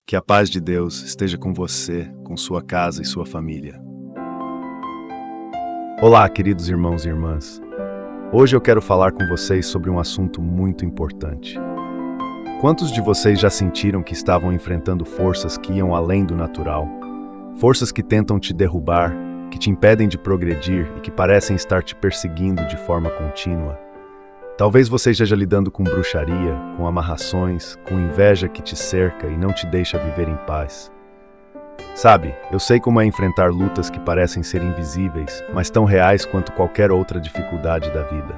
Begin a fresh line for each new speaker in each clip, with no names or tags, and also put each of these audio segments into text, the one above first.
Que a paz de Deus esteja com você, com sua casa e sua família. Olá, queridos irmãos e irmãs. Hoje eu quero falar com vocês sobre um assunto muito importante. Quantos de vocês já sentiram que estavam enfrentando forças que iam além do natural? Forças que tentam te derrubar, que te impedem de progredir e que parecem estar te perseguindo de forma contínua? Talvez você esteja lidando com bruxaria, com amarrações, com inveja que te cerca e não te deixa viver em paz. Sabe, eu sei como é enfrentar lutas que parecem ser invisíveis, mas tão reais quanto qualquer outra dificuldade da vida.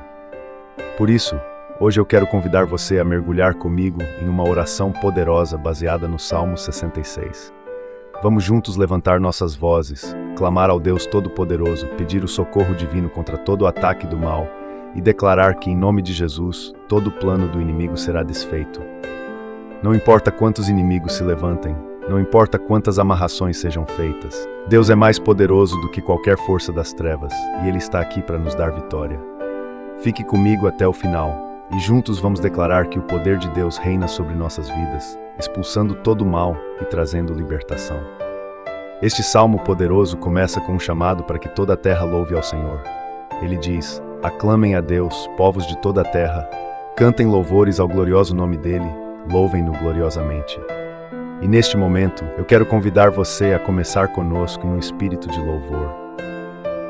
Por isso, hoje eu quero convidar você a mergulhar comigo em uma oração poderosa baseada no Salmo 66. Vamos juntos levantar nossas vozes, clamar ao Deus Todo-Poderoso, pedir o socorro divino contra todo o ataque do mal, e declarar que, em nome de Jesus, todo o plano do inimigo será desfeito. Não importa quantos inimigos se levantem, não importa quantas amarrações sejam feitas, Deus é mais poderoso do que qualquer força das trevas, e Ele está aqui para nos dar vitória. Fique comigo até o final, e juntos vamos declarar que o poder de Deus reina sobre nossas vidas, expulsando todo o mal e trazendo libertação. Este salmo poderoso começa com um chamado para que toda a terra louve ao Senhor. Ele diz: aclamem a Deus, povos de toda a terra, cantem louvores ao glorioso nome dele, louvem-no gloriosamente. E neste momento, eu quero convidar você a começar conosco em um espírito de louvor.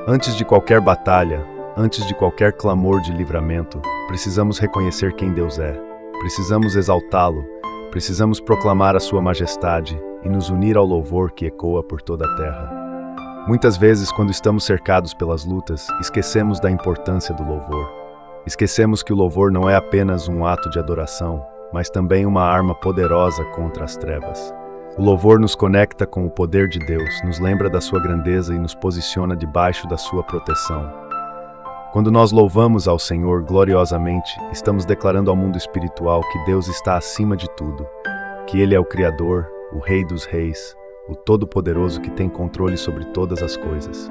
Antes de qualquer batalha, antes de qualquer clamor de livramento, precisamos reconhecer quem Deus é, precisamos exaltá-lo, precisamos proclamar a sua majestade e nos unir ao louvor que ecoa por toda a terra. Muitas vezes, quando estamos cercados pelas lutas, esquecemos da importância do louvor. Esquecemos que o louvor não é apenas um ato de adoração, mas também uma arma poderosa contra as trevas. O louvor nos conecta com o poder de Deus, nos lembra da sua grandeza e nos posiciona debaixo da sua proteção. Quando nós louvamos ao Senhor gloriosamente, estamos declarando ao mundo espiritual que Deus está acima de tudo, que Ele é o Criador, o Rei dos Reis, o Todo-Poderoso que tem controle sobre todas as coisas.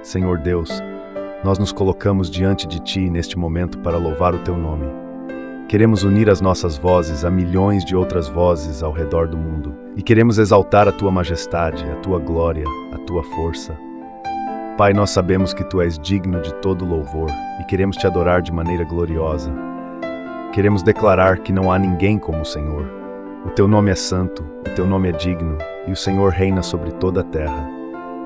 Senhor Deus, nós nos colocamos diante de Ti neste momento para louvar o Teu nome. Queremos unir as nossas vozes a milhões de outras vozes ao redor do mundo e queremos exaltar a Tua majestade, a Tua glória, a Tua força. Pai, nós sabemos que Tu és digno de todo louvor e queremos Te adorar de maneira gloriosa. Queremos declarar que não há ninguém como o Senhor. O Teu nome é santo, o Teu nome é digno, e o Senhor reina sobre toda a terra.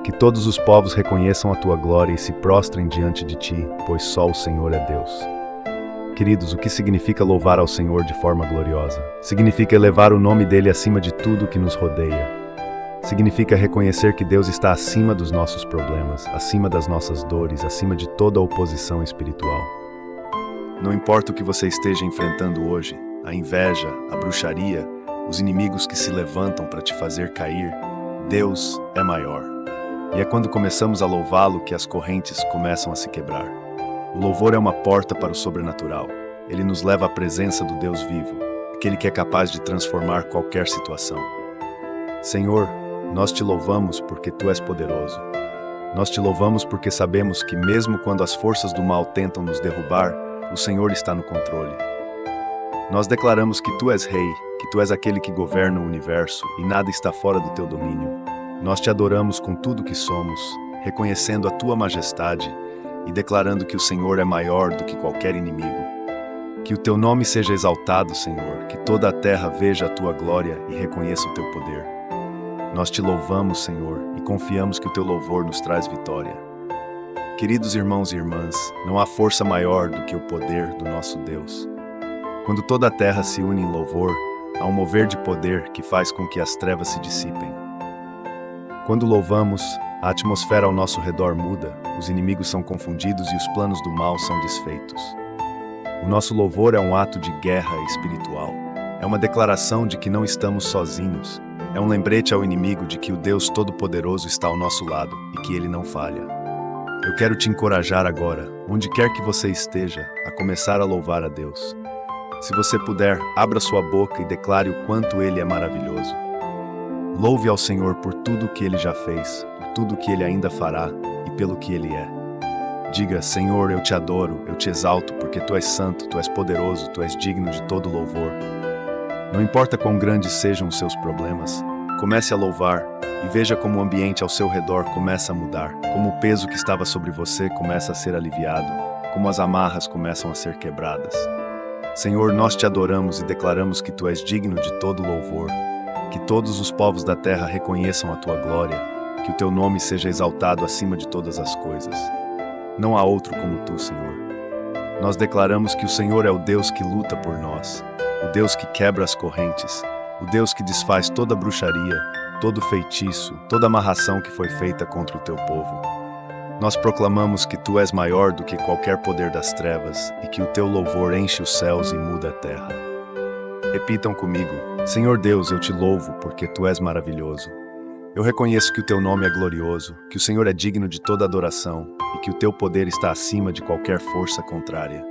Que todos os povos reconheçam a Tua glória e se prostrem diante de Ti, pois só o Senhor é Deus. Queridos, o que significa louvar ao Senhor de forma gloriosa? Significa elevar o nome dEle acima de tudo que nos rodeia. Significa reconhecer que Deus está acima dos nossos problemas, acima das nossas dores, acima de toda a oposição espiritual. Não importa o que você esteja enfrentando hoje, a inveja, a bruxaria, os inimigos que se levantam para te fazer cair, Deus é maior. E é quando começamos a louvá-lo que as correntes começam a se quebrar. O louvor é uma porta para o sobrenatural. Ele nos leva à presença do Deus vivo, aquele que é capaz de transformar qualquer situação. Senhor, nós te louvamos porque Tu és poderoso. Nós te louvamos porque sabemos que mesmo quando as forças do mal tentam nos derrubar, o Senhor está no controle. Nós declaramos que Tu és Rei, que Tu és aquele que governa o universo e nada está fora do Teu domínio. Nós Te adoramos com tudo que somos, reconhecendo a Tua majestade e declarando que o Senhor é maior do que qualquer inimigo. Que o Teu nome seja exaltado, Senhor, que toda a terra veja a Tua glória e reconheça o Teu poder. Nós Te louvamos, Senhor, e confiamos que o Teu louvor nos traz vitória. Queridos irmãos e irmãs, não há força maior do que o poder do nosso Deus. Quando toda a terra se une em louvor, há um mover de poder que faz com que as trevas se dissipem. Quando louvamos, a atmosfera ao nosso redor muda, os inimigos são confundidos e os planos do mal são desfeitos. O nosso louvor é um ato de guerra espiritual. É uma declaração de que não estamos sozinhos. É um lembrete ao inimigo de que o Deus Todo-Poderoso está ao nosso lado e que Ele não falha. Eu quero te encorajar agora, onde quer que você esteja, a começar a louvar a Deus. Se você puder, abra sua boca e declare o quanto Ele é maravilhoso. Louve ao Senhor por tudo o que Ele já fez, por tudo o que Ele ainda fará e pelo que Ele é. Diga: Senhor, eu te adoro, eu te exalto, porque Tu és santo, Tu és poderoso, Tu és digno de todo louvor. Não importa quão grandes sejam os seus problemas, comece a louvar e veja como o ambiente ao seu redor começa a mudar, como o peso que estava sobre você começa a ser aliviado, como as amarras começam a ser quebradas. Senhor, nós te adoramos e declaramos que tu és digno de todo louvor, que todos os povos da terra reconheçam a tua glória, que o teu nome seja exaltado acima de todas as coisas. Não há outro como tu, Senhor. Nós declaramos que o Senhor é o Deus que luta por nós, o Deus que quebra as correntes, o Deus que desfaz toda bruxaria, todo feitiço, toda amarração que foi feita contra o teu povo. Nós proclamamos que tu és maior do que qualquer poder das trevas e que o teu louvor enche os céus e muda a terra. Repitam comigo: Senhor Deus, eu te louvo porque tu és maravilhoso. Eu reconheço que o teu nome é glorioso, que o Senhor é digno de toda adoração e que o teu poder está acima de qualquer força contrária.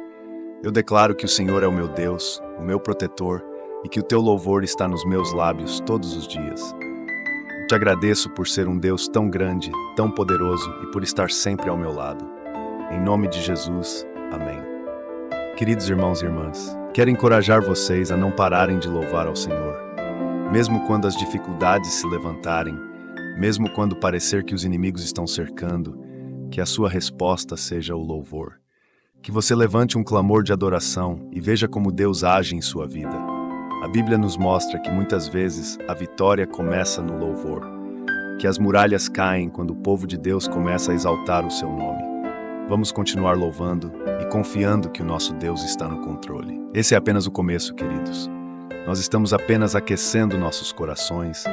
Eu declaro que o Senhor é o meu Deus, o meu protetor, e que o teu louvor está nos meus lábios todos os dias. Te agradeço por ser um Deus tão grande, tão poderoso e por estar sempre ao meu lado. Em nome de Jesus, amém. Queridos irmãos e irmãs, quero encorajar vocês a não pararem de louvar ao Senhor. Mesmo quando as dificuldades se levantarem, mesmo quando parecer que os inimigos estão cercando, que a sua resposta seja o louvor. Que você levante um clamor de adoração e veja como Deus age em sua vida. A Bíblia nos mostra que muitas vezes a vitória começa no louvor, que as muralhas caem quando o povo de Deus começa a exaltar o seu nome. Vamos continuar louvando e confiando que o nosso Deus está no controle. Esse é apenas o começo, queridos. Nós estamos apenas aquecendo nossos corações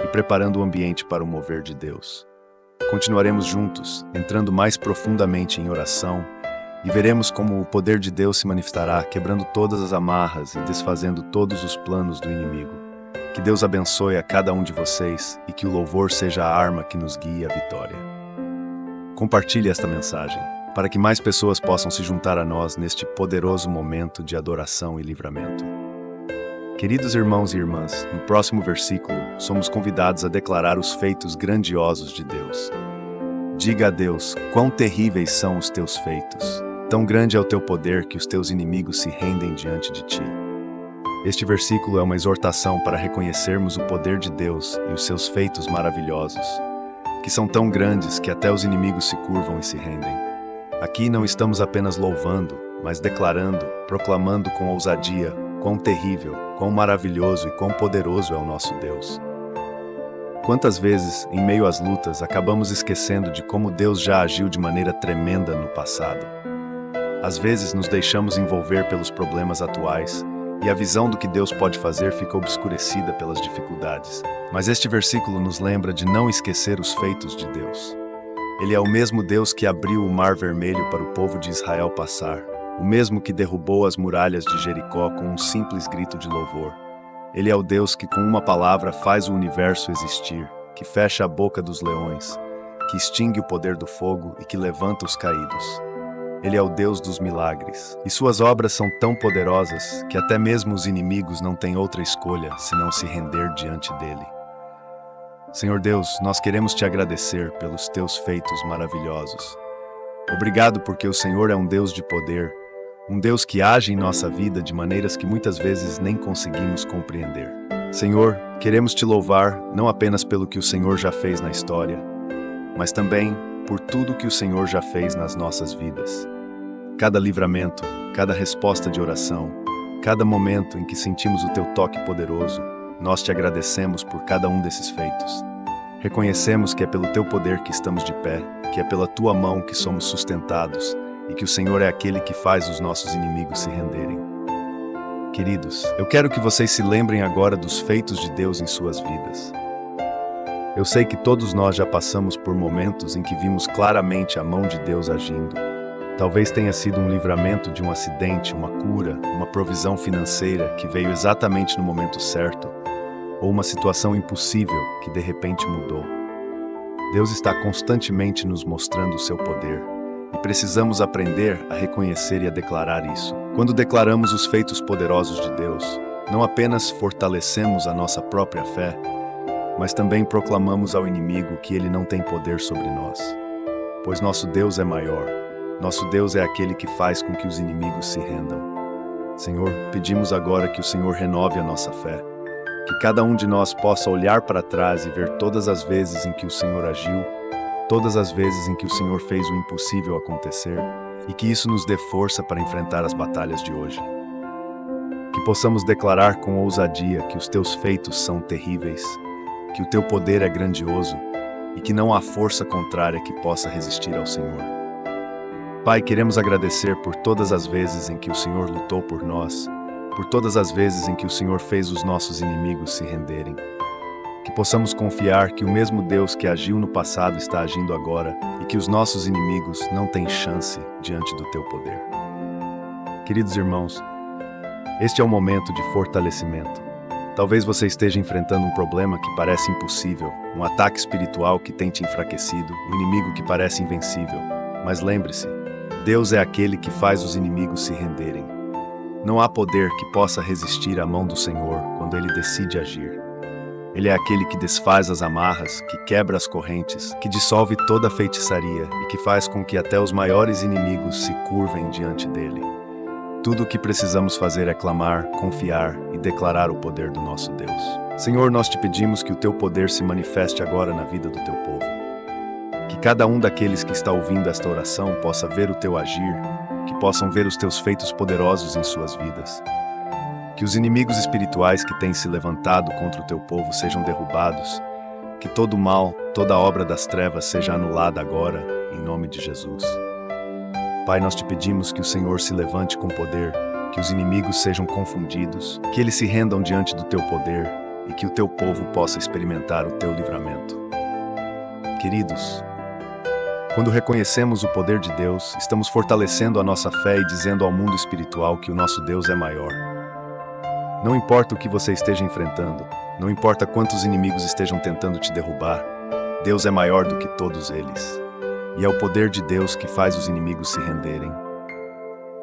e preparando o ambiente para o mover de Deus. Continuaremos juntos, entrando mais profundamente em oração, e veremos como o poder de Deus se manifestará, quebrando todas as amarras e desfazendo todos os planos do inimigo. Que Deus abençoe a cada um de vocês e que o louvor seja a arma que nos guie à vitória. Compartilhe esta mensagem, para que mais pessoas possam se juntar a nós neste poderoso momento de adoração e livramento. Queridos irmãos e irmãs, no próximo versículo, somos convidados a declarar os feitos grandiosos de Deus. Diga a Deus, quão terríveis são os teus feitos. Tão grande é o teu poder que os teus inimigos se rendem diante de ti. Este versículo é uma exortação para reconhecermos o poder de Deus e os seus feitos maravilhosos, que são tão grandes que até os inimigos se curvam e se rendem. Aqui não estamos apenas louvando, mas declarando, proclamando com ousadia quão terrível, quão maravilhoso e quão poderoso é o nosso Deus. Quantas vezes, em meio às lutas, acabamos esquecendo de como Deus já agiu de maneira tremenda no passado? Às vezes nos deixamos envolver pelos problemas atuais e a visão do que Deus pode fazer fica obscurecida pelas dificuldades. Mas este versículo nos lembra de não esquecer os feitos de Deus. Ele é o mesmo Deus que abriu o Mar Vermelho para o povo de Israel passar, o mesmo que derrubou as muralhas de Jericó com um simples grito de louvor. Ele é o Deus que com uma palavra faz o universo existir, que fecha a boca dos leões, que extingue o poder do fogo e que levanta os caídos. Ele é o Deus dos milagres, e suas obras são tão poderosas que até mesmo os inimigos não têm outra escolha senão se render diante dele. Senhor Deus, nós queremos te agradecer pelos teus feitos maravilhosos. Obrigado porque o Senhor é um Deus de poder, um Deus que age em nossa vida de maneiras que muitas vezes nem conseguimos compreender. Senhor, queremos te louvar não apenas pelo que o Senhor já fez na história, mas também por tudo que o Senhor já fez nas nossas vidas. Cada livramento, cada resposta de oração, cada momento em que sentimos o teu toque poderoso, nós te agradecemos por cada um desses feitos. Reconhecemos que é pelo teu poder que estamos de pé, que é pela tua mão que somos sustentados e que o Senhor é aquele que faz os nossos inimigos se renderem. Queridos, eu quero que vocês se lembrem agora dos feitos de Deus em suas vidas. Eu sei que todos nós já passamos por momentos em que vimos claramente a mão de Deus agindo. Talvez tenha sido um livramento de um acidente, uma cura, uma provisão financeira que veio exatamente no momento certo, ou uma situação impossível que de repente mudou. Deus está constantemente nos mostrando o seu poder, e precisamos aprender a reconhecer e a declarar isso. Quando declaramos os feitos poderosos de Deus, não apenas fortalecemos a nossa própria fé, mas também proclamamos ao inimigo que ele não tem poder sobre nós. Pois nosso Deus é maior. Nosso Deus é aquele que faz com que os inimigos se rendam. Senhor, pedimos agora que o Senhor renove a nossa fé, que cada um de nós possa olhar para trás e ver todas as vezes em que o Senhor agiu, todas as vezes em que o Senhor fez o impossível acontecer, e que isso nos dê força para enfrentar as batalhas de hoje. Que possamos declarar com ousadia que os teus feitos são terríveis, que o teu poder é grandioso e que não há força contrária que possa resistir ao Senhor. Pai, queremos agradecer por todas as vezes em que o Senhor lutou por nós, por todas as vezes em que o Senhor fez os nossos inimigos se renderem. Que possamos confiar que o mesmo Deus que agiu no passado está agindo agora e que os nossos inimigos não têm chance diante do teu poder. Queridos irmãos, este é um momento de fortalecimento. Talvez você esteja enfrentando um problema que parece impossível, um ataque espiritual que tem te enfraquecido, um inimigo que parece invencível. Mas lembre-se, Deus é aquele que faz os inimigos se renderem. Não há poder que possa resistir à mão do Senhor quando Ele decide agir. Ele é aquele que desfaz as amarras, que quebra as correntes, que dissolve toda a feitiçaria e que faz com que até os maiores inimigos se curvem diante dele. Tudo o que precisamos fazer é clamar, confiar e declarar o poder do nosso Deus. Senhor, nós te pedimos que o teu poder se manifeste agora na vida do teu povo. Que cada um daqueles que está ouvindo esta oração possa ver o teu agir, que possam ver os teus feitos poderosos em suas vidas. Que os inimigos espirituais que têm se levantado contra o teu povo sejam derrubados. Que todo mal, toda obra das trevas seja anulada agora, em nome de Jesus. Pai, nós te pedimos que o Senhor se levante com poder, que os inimigos sejam confundidos, que eles se rendam diante do teu poder e que o teu povo possa experimentar o teu livramento. Queridos, quando reconhecemos o poder de Deus, estamos fortalecendo a nossa fé e dizendo ao mundo espiritual que o nosso Deus é maior. Não importa o que você esteja enfrentando, não importa quantos inimigos estejam tentando te derrubar, Deus é maior do que todos eles. E é o poder de Deus que faz os inimigos se renderem.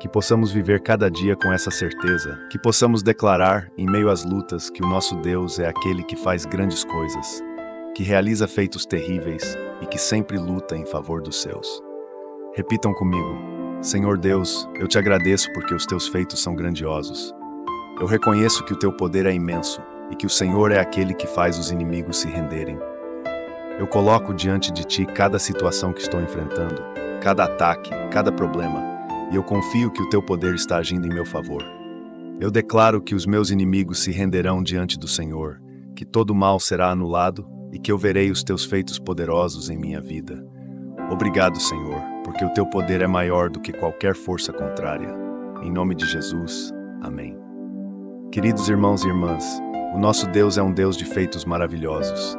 Que possamos viver cada dia com essa certeza, que possamos declarar, em meio às lutas, que o nosso Deus é aquele que faz grandes coisas, que realiza feitos terríveis e que sempre luta em favor dos seus. Repitam comigo: Senhor Deus, eu te agradeço porque os teus feitos são grandiosos. Eu reconheço que o teu poder é imenso e que o Senhor é aquele que faz os inimigos se renderem. Eu coloco diante de ti cada situação que estou enfrentando, cada ataque, cada problema, e eu confio que o teu poder está agindo em meu favor. Eu declaro que os meus inimigos se renderão diante do Senhor, que todo mal será anulado e que eu verei os teus feitos poderosos em minha vida. Obrigado, Senhor, porque o teu poder é maior do que qualquer força contrária. Em nome de Jesus, amém. Queridos irmãos e irmãs, o nosso Deus é um Deus de feitos maravilhosos.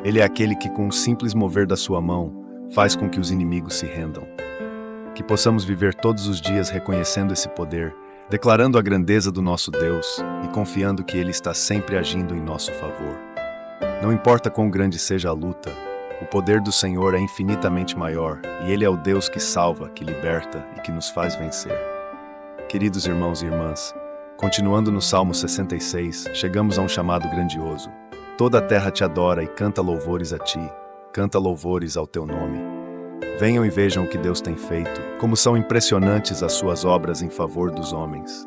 Ele é aquele que, com um simples mover da sua mão, faz com que os inimigos se rendam. Que possamos viver todos os dias reconhecendo esse poder, declarando a grandeza do nosso Deus e confiando que Ele está sempre agindo em nosso favor. Não importa quão grande seja a luta, o poder do Senhor é infinitamente maior e Ele é o Deus que salva, que liberta e que nos faz vencer. Queridos irmãos e irmãs, continuando no Salmo 66, chegamos a um chamado grandioso. Toda a terra te adora e canta louvores a ti, canta louvores ao teu nome. Venham e vejam o que Deus tem feito, como são impressionantes as suas obras em favor dos homens.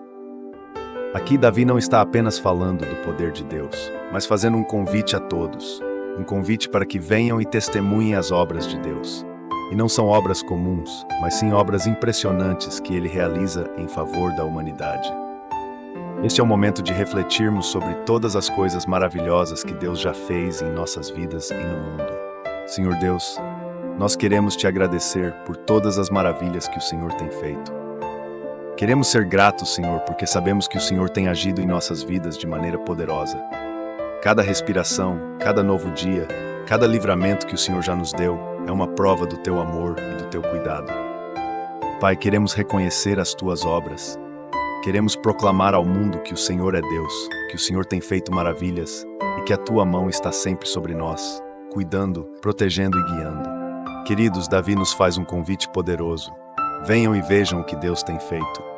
Aqui Davi não está apenas falando do poder de Deus, mas fazendo um convite a todos, um convite para que venham e testemunhem as obras de Deus. E não são obras comuns, mas sim obras impressionantes que Ele realiza em favor da humanidade. Este é o momento de refletirmos sobre todas as coisas maravilhosas que Deus já fez em nossas vidas e no mundo. Senhor Deus, nós queremos te agradecer por todas as maravilhas que o Senhor tem feito. Queremos ser gratos, Senhor, porque sabemos que o Senhor tem agido em nossas vidas de maneira poderosa. Cada respiração, cada novo dia, cada livramento que o Senhor já nos deu é uma prova do teu amor e do teu cuidado. Pai, queremos reconhecer as tuas obras. Queremos proclamar ao mundo que o Senhor é Deus, que o Senhor tem feito maravilhas e que a tua mão está sempre sobre nós, cuidando, protegendo e guiando. Queridos, Davi nos faz um convite poderoso. Venham e vejam o que Deus tem feito.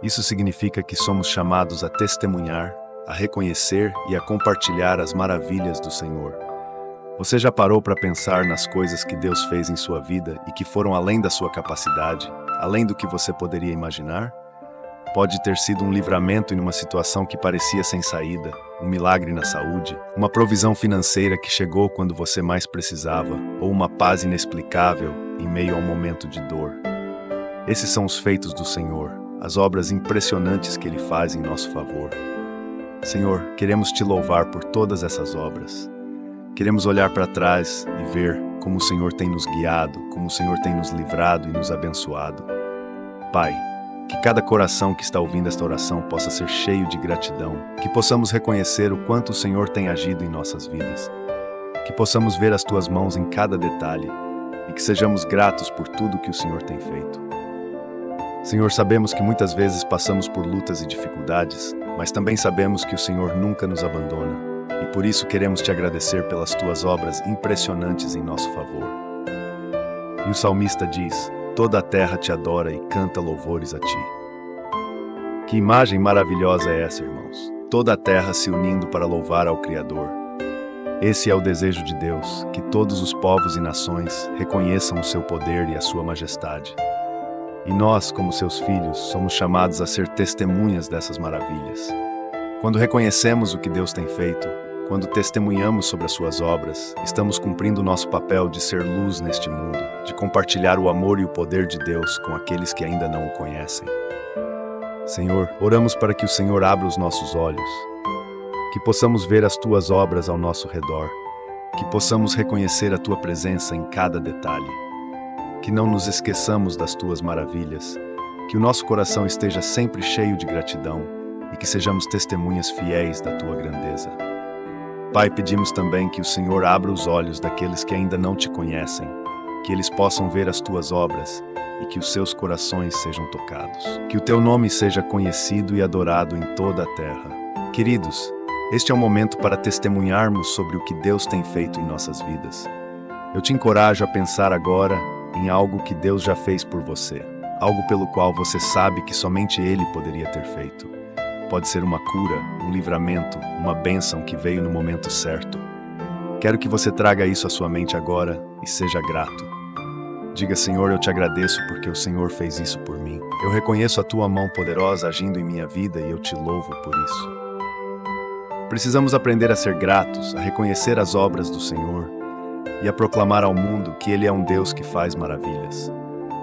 Isso significa que somos chamados a testemunhar, a reconhecer e a compartilhar as maravilhas do Senhor. Você já parou para pensar nas coisas que Deus fez em sua vida e que foram além da sua capacidade, além do que você poderia imaginar? Pode ter sido um livramento em uma situação que parecia sem saída, um milagre na saúde, uma provisão financeira que chegou quando você mais precisava, ou uma paz inexplicável em meio a um momento de dor. Esses são os feitos do Senhor, as obras impressionantes que Ele faz em nosso favor. Senhor, queremos Te louvar por todas essas obras. Queremos olhar para trás e ver como o Senhor tem nos guiado, como o Senhor tem nos livrado e nos abençoado. Pai, que cada coração que está ouvindo esta oração possa ser cheio de gratidão, que possamos reconhecer o quanto o Senhor tem agido em nossas vidas, que possamos ver as Tuas mãos em cada detalhe e que sejamos gratos por tudo que o Senhor tem feito. Senhor, sabemos que muitas vezes passamos por lutas e dificuldades, mas também sabemos que o Senhor nunca nos abandona. E por isso queremos Te agradecer pelas Tuas obras impressionantes em nosso favor. E o salmista diz: toda a terra Te adora e canta louvores a Ti. Que imagem maravilhosa é essa, irmãos? Toda a terra se unindo para louvar ao Criador. Esse é o desejo de Deus, que todos os povos e nações reconheçam o Seu poder e a Sua majestade. E nós, como Seus filhos, somos chamados a ser testemunhas dessas maravilhas. Quando reconhecemos o que Deus tem feito, quando testemunhamos sobre as Suas obras, estamos cumprindo o nosso papel de ser luz neste mundo, de compartilhar o amor e o poder de Deus com aqueles que ainda não o conhecem. Senhor, oramos para que o Senhor abra os nossos olhos, que possamos ver as Tuas obras ao nosso redor, que possamos reconhecer a Tua presença em cada detalhe, que não nos esqueçamos das Tuas maravilhas, que o nosso coração esteja sempre cheio de gratidão e que sejamos testemunhas fiéis da Tua grandeza. Pai, pedimos também que o Senhor abra os olhos daqueles que ainda não Te conhecem, que eles possam ver as Tuas obras e que os seus corações sejam tocados. Que o Teu nome seja conhecido e adorado em toda a terra. Queridos, este é o momento para testemunharmos sobre o que Deus tem feito em nossas vidas. Eu te encorajo a pensar agora em algo que Deus já fez por você, algo pelo qual você sabe que somente Ele poderia ter feito. Pode ser uma cura, um livramento, uma bênção que veio no momento certo. Quero que você traga isso à sua mente agora e seja grato. Diga: Senhor, eu Te agradeço porque o Senhor fez isso por mim. Eu reconheço a Tua mão poderosa agindo em minha vida e eu Te louvo por isso. Precisamos aprender a ser gratos, a reconhecer as obras do Senhor e a proclamar ao mundo que Ele é um Deus que faz maravilhas.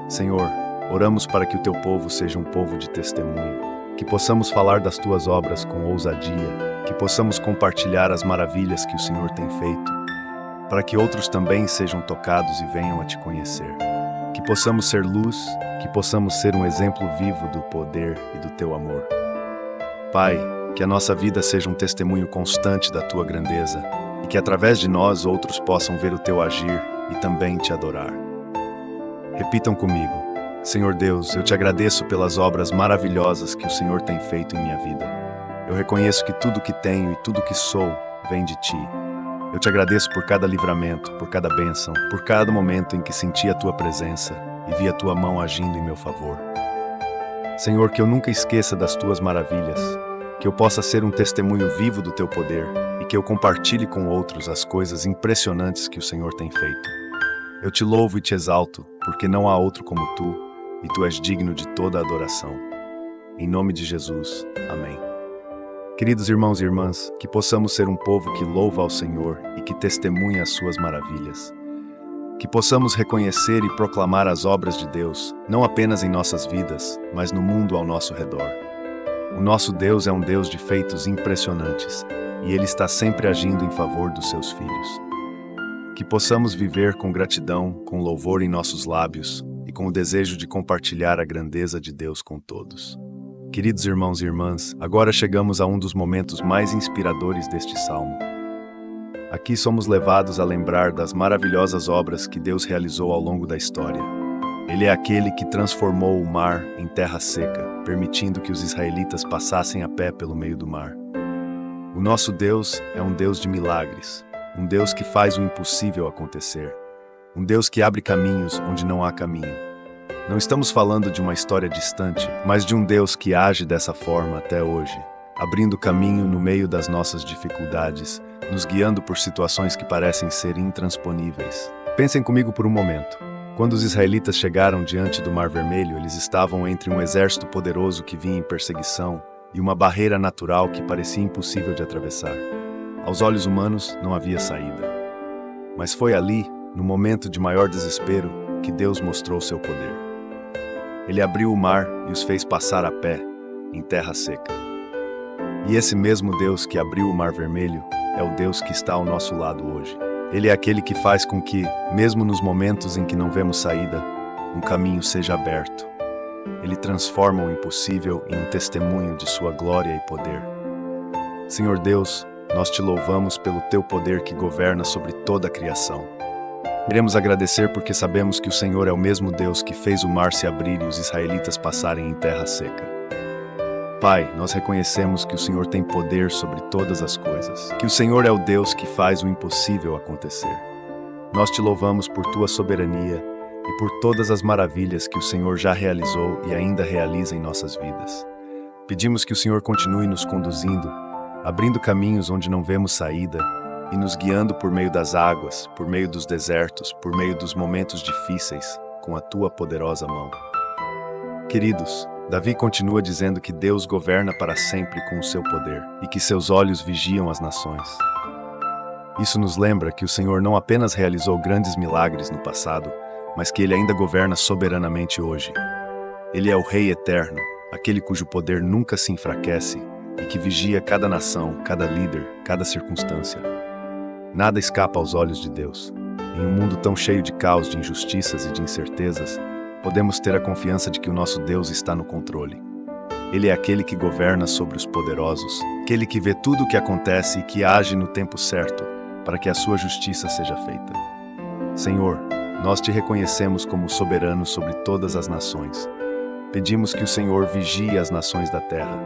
Senhor, oramos para que o Teu povo seja um povo de testemunho, que possamos falar das Tuas obras com ousadia, que possamos compartilhar as maravilhas que o Senhor tem feito, para que outros também sejam tocados e venham a Te conhecer. Que possamos ser luz, que possamos ser um exemplo vivo do poder e do Teu amor. Pai, que a nossa vida seja um testemunho constante da Tua grandeza e que através de nós outros possam ver o Teu agir e também Te adorar. Repitam comigo: Senhor Deus, eu Te agradeço pelas obras maravilhosas que o Senhor tem feito em minha vida. Eu reconheço que tudo que tenho e tudo que sou vem de Ti. Eu Te agradeço por cada livramento, por cada bênção, por cada momento em que senti a Tua presença e vi a Tua mão agindo em meu favor. Senhor, que eu nunca esqueça das Tuas maravilhas, que eu possa ser um testemunho vivo do Teu poder e que eu compartilhe com outros as coisas impressionantes que o Senhor tem feito. Eu Te louvo e Te exalto, porque não há outro como Tu, e Tu és digno de toda a adoração. Em nome de Jesus. Amém. Queridos irmãos e irmãs, que possamos ser um povo que louva ao Senhor e que testemunha as Suas maravilhas. Que possamos reconhecer e proclamar as obras de Deus, não apenas em nossas vidas, mas no mundo ao nosso redor. O nosso Deus é um Deus de feitos impressionantes, e Ele está sempre agindo em favor dos Seus filhos. Que possamos viver com gratidão, com louvor em nossos lábios, com o desejo de compartilhar a grandeza de Deus com todos. Queridos irmãos e irmãs, agora chegamos a um dos momentos mais inspiradores deste salmo. Aqui somos levados a lembrar das maravilhosas obras que Deus realizou ao longo da história. Ele é aquele que transformou o mar em terra seca, permitindo que os israelitas passassem a pé pelo meio do mar. O nosso Deus é um Deus de milagres, um Deus que faz o impossível acontecer. Um Deus que abre caminhos onde não há caminho. Não estamos falando de uma história distante, mas de um Deus que age dessa forma até hoje, abrindo caminho no meio das nossas dificuldades, nos guiando por situações que parecem ser intransponíveis. Pensem comigo por um momento. Quando os israelitas chegaram diante do Mar Vermelho, eles estavam entre um exército poderoso que vinha em perseguição e uma barreira natural que parecia impossível de atravessar. Aos olhos humanos, não havia saída. Mas foi ali, no momento de maior desespero, que Deus mostrou seu poder. Ele abriu o mar e os fez passar a pé, em terra seca. E esse mesmo Deus que abriu o Mar Vermelho é o Deus que está ao nosso lado hoje. Ele é aquele que faz com que, mesmo nos momentos em que não vemos saída, um caminho seja aberto. Ele transforma o impossível em um testemunho de sua glória e poder. Senhor Deus, nós te louvamos pelo teu poder que governa sobre toda a criação. Queremos agradecer porque sabemos que o Senhor é o mesmo Deus que fez o mar se abrir e os israelitas passarem em terra seca. Pai, nós reconhecemos que o Senhor tem poder sobre todas as coisas, que o Senhor é o Deus que faz o impossível acontecer. Nós te louvamos por tua soberania e por todas as maravilhas que o Senhor já realizou e ainda realiza em nossas vidas. Pedimos que o Senhor continue nos conduzindo, abrindo caminhos onde não vemos saída e nos guiando por meio das águas, por meio dos desertos, por meio dos momentos difíceis, com a tua poderosa mão. Queridos, Davi continua dizendo que Deus governa para sempre com o seu poder e que seus olhos vigiam as nações. Isso nos lembra que o Senhor não apenas realizou grandes milagres no passado, mas que Ele ainda governa soberanamente hoje. Ele é o Rei eterno, aquele cujo poder nunca se enfraquece e que vigia cada nação, cada líder, cada circunstância. Nada escapa aos olhos de Deus. Em um mundo tão cheio de caos, de injustiças e de incertezas, podemos ter a confiança de que o nosso Deus está no controle. Ele é aquele que governa sobre os poderosos, aquele que vê tudo o que acontece e que age no tempo certo para que a sua justiça seja feita. Senhor, nós te reconhecemos como soberano sobre todas as nações. Pedimos que o Senhor vigie as nações da terra,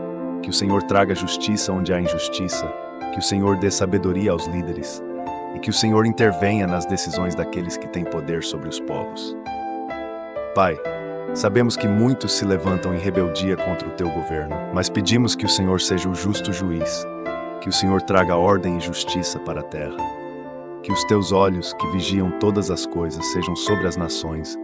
que o Senhor traga justiça onde há injustiça, que o Senhor dê sabedoria aos líderes e que o Senhor intervenha nas decisões daqueles que têm poder sobre os povos. Pai, sabemos que muitos se levantam em rebeldia contra o teu governo, mas pedimos que o Senhor seja o justo juiz, que o Senhor traga ordem e justiça para a terra, que os teus olhos, que vigiam todas as coisas, sejam sobre as nações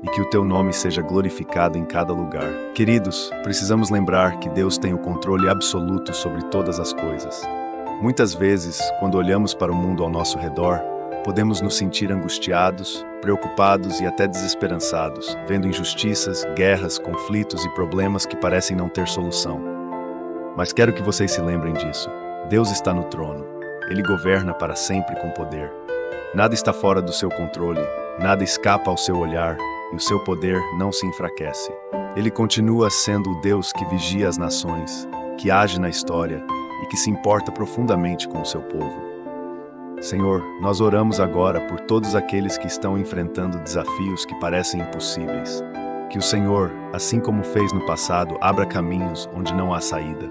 e que o teu nome seja glorificado em cada lugar. Queridos, precisamos lembrar que Deus tem o controle absoluto sobre todas as coisas. Muitas vezes, quando olhamos para o mundo ao nosso redor, podemos nos sentir angustiados, preocupados e até desesperançados, vendo injustiças, guerras, conflitos e problemas que parecem não ter solução. Mas quero que vocês se lembrem disso. Deus está no trono. Ele governa para sempre com poder. Nada está fora do seu controle, nada escapa ao seu olhar e o seu poder não se enfraquece. Ele continua sendo o Deus que vigia as nações, que age na história e que se importa profundamente com o seu povo. Senhor, nós oramos agora por todos aqueles que estão enfrentando desafios que parecem impossíveis. Que o Senhor, assim como fez no passado, abra caminhos onde não há saída.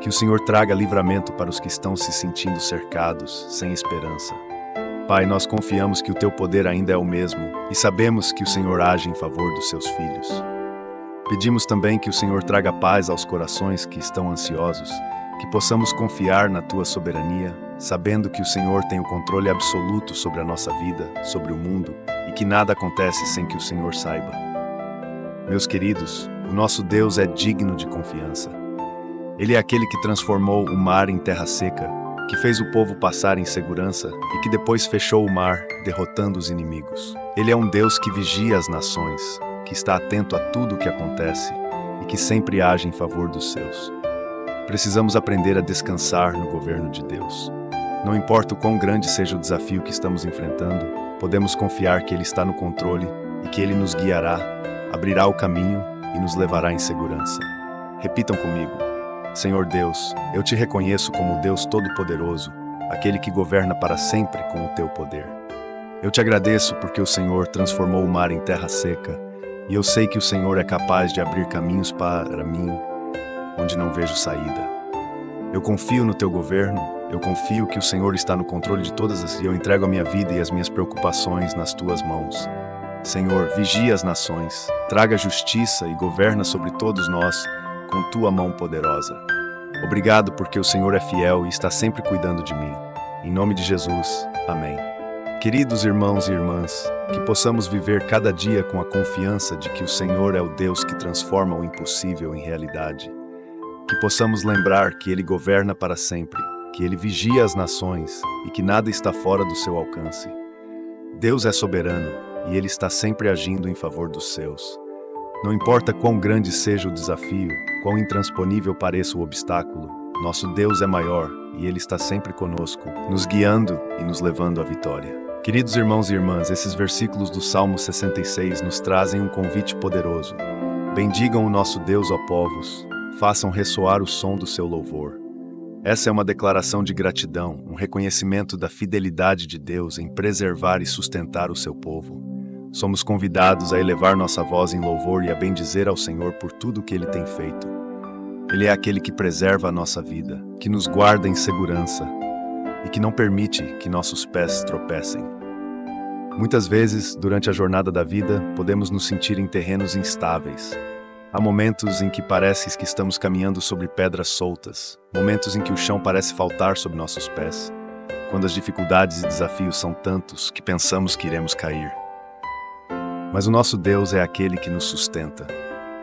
Que o Senhor traga livramento para os que estão se sentindo cercados, sem esperança. Pai, nós confiamos que o teu poder ainda é o mesmo e sabemos que o Senhor age em favor dos seus filhos. Pedimos também que o Senhor traga paz aos corações que estão ansiosos, que possamos confiar na tua soberania, sabendo que o Senhor tem o controle absoluto sobre a nossa vida, sobre o mundo, e que nada acontece sem que o Senhor saiba. Meus queridos, o nosso Deus é digno de confiança. Ele é aquele que transformou o mar em terra seca, que fez o povo passar em segurança e que depois fechou o mar, derrotando os inimigos. Ele é um Deus que vigia as nações, que está atento a tudo o que acontece e que sempre age em favor dos seus. Precisamos aprender a descansar no governo de Deus. Não importa o quão grande seja o desafio que estamos enfrentando, podemos confiar que Ele está no controle e que Ele nos guiará, abrirá o caminho e nos levará em segurança. Repitam comigo: Senhor Deus, eu te reconheço como o Deus Todo-Poderoso, aquele que governa para sempre com o teu poder. Eu te agradeço porque o Senhor transformou o mar em terra seca, e eu sei que o Senhor é capaz de abrir caminhos para mim, onde não vejo saída. Eu confio no teu governo, eu confio que o Senhor está no controle de todas as... e eu entrego a minha vida e as minhas preocupações nas tuas mãos. Senhor, vigia as nações, traga justiça e governa sobre todos nós com tua mão poderosa. Obrigado porque o Senhor é fiel e está sempre cuidando de mim. Em nome de Jesus, amém. Queridos irmãos e irmãs, que possamos viver cada dia com a confiança de que o Senhor é o Deus que transforma o impossível em realidade. Que possamos lembrar que Ele governa para sempre, que Ele vigia as nações e que nada está fora do seu alcance. Deus é soberano e Ele está sempre agindo em favor dos seus. Não importa quão grande seja o desafio, quão intransponível pareça o obstáculo, nosso Deus é maior e Ele está sempre conosco, nos guiando e nos levando à vitória. Queridos irmãos e irmãs, esses versículos do Salmo 66 nos trazem um convite poderoso. Bendigam o nosso Deus, ó povos, façam ressoar o som do seu louvor. Essa é uma declaração de gratidão, um reconhecimento da fidelidade de Deus em preservar e sustentar o seu povo. Somos convidados a elevar nossa voz em louvor e a bendizer ao Senhor por tudo o que Ele tem feito. Ele é aquele que preserva a nossa vida, que nos guarda em segurança e que não permite que nossos pés tropecem. Muitas vezes, durante a jornada da vida, podemos nos sentir em terrenos instáveis. Há momentos em que parece que estamos caminhando sobre pedras soltas, momentos em que o chão parece faltar sob nossos pés, quando as dificuldades e desafios são tantos que pensamos que iremos cair. Mas o nosso Deus é aquele que nos sustenta,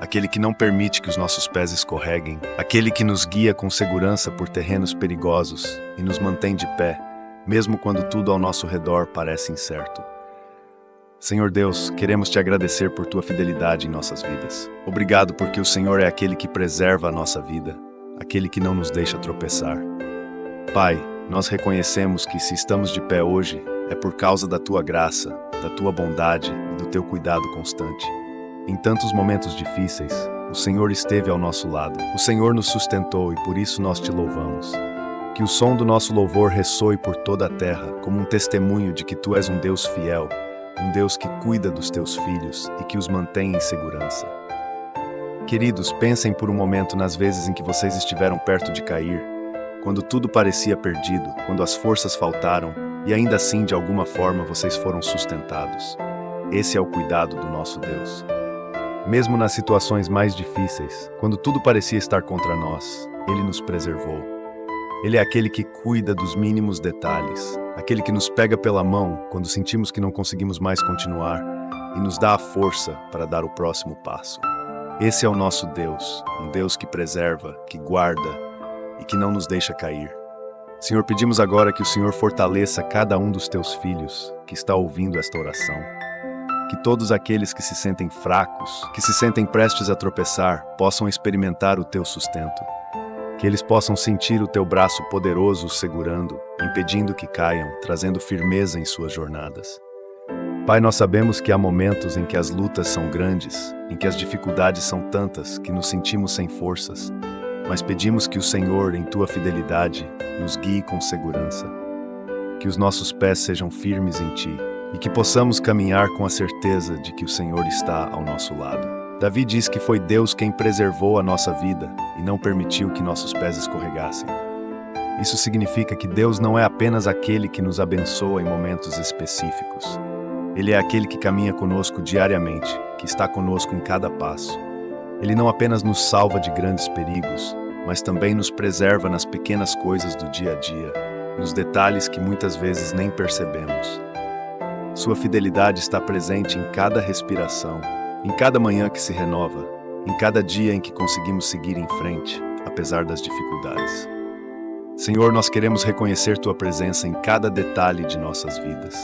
aquele que não permite que os nossos pés escorreguem, aquele que nos guia com segurança por terrenos perigosos e nos mantém de pé, mesmo quando tudo ao nosso redor parece incerto. Senhor Deus, queremos te agradecer por tua fidelidade em nossas vidas. Obrigado porque o Senhor é aquele que preserva a nossa vida, aquele que não nos deixa tropeçar. Pai, nós reconhecemos que se estamos de pé hoje, é por causa da tua graça, da tua bondade e do teu cuidado constante. Em tantos momentos difíceis, o Senhor esteve ao nosso lado. O Senhor nos sustentou e por isso nós te louvamos. Que o som do nosso louvor ressoe por toda a terra, como um testemunho de que tu és um Deus fiel, um Deus que cuida dos teus filhos e que os mantém em segurança. Queridos, pensem por um momento nas vezes em que vocês estiveram perto de cair, quando tudo parecia perdido, quando as forças faltaram e ainda assim, de alguma forma, vocês foram sustentados. Esse é o cuidado do nosso Deus. Mesmo nas situações mais difíceis, quando tudo parecia estar contra nós, Ele nos preservou. Ele é aquele que cuida dos mínimos detalhes, aquele que nos pega pela mão quando sentimos que não conseguimos mais continuar e nos dá a força para dar o próximo passo. Esse é o nosso Deus, um Deus que preserva, que guarda e que não nos deixa cair. Senhor, pedimos agora que o Senhor fortaleça cada um dos teus filhos que está ouvindo esta oração. Que todos aqueles que se sentem fracos, que se sentem prestes a tropeçar, possam experimentar o teu sustento. Que eles possam sentir o teu braço poderoso os segurando, impedindo que caiam, trazendo firmeza em suas jornadas. Pai, nós sabemos que há momentos em que as lutas são grandes, em que as dificuldades são tantas que nos sentimos sem forças, mas pedimos que o Senhor, em tua fidelidade, nos guie com segurança. Que os nossos pés sejam firmes em ti e que possamos caminhar com a certeza de que o Senhor está ao nosso lado. Davi diz que foi Deus quem preservou a nossa vida e não permitiu que nossos pés escorregassem. Isso significa que Deus não é apenas aquele que nos abençoa em momentos específicos. Ele é aquele que caminha conosco diariamente, que está conosco em cada passo. Ele não apenas nos salva de grandes perigos, mas também nos preserva nas pequenas coisas do dia a dia, nos detalhes que muitas vezes nem percebemos. Sua fidelidade está presente em cada respiração, em cada manhã que se renova, em cada dia em que conseguimos seguir em frente, apesar das dificuldades. Senhor, nós queremos reconhecer tua presença em cada detalhe de nossas vidas.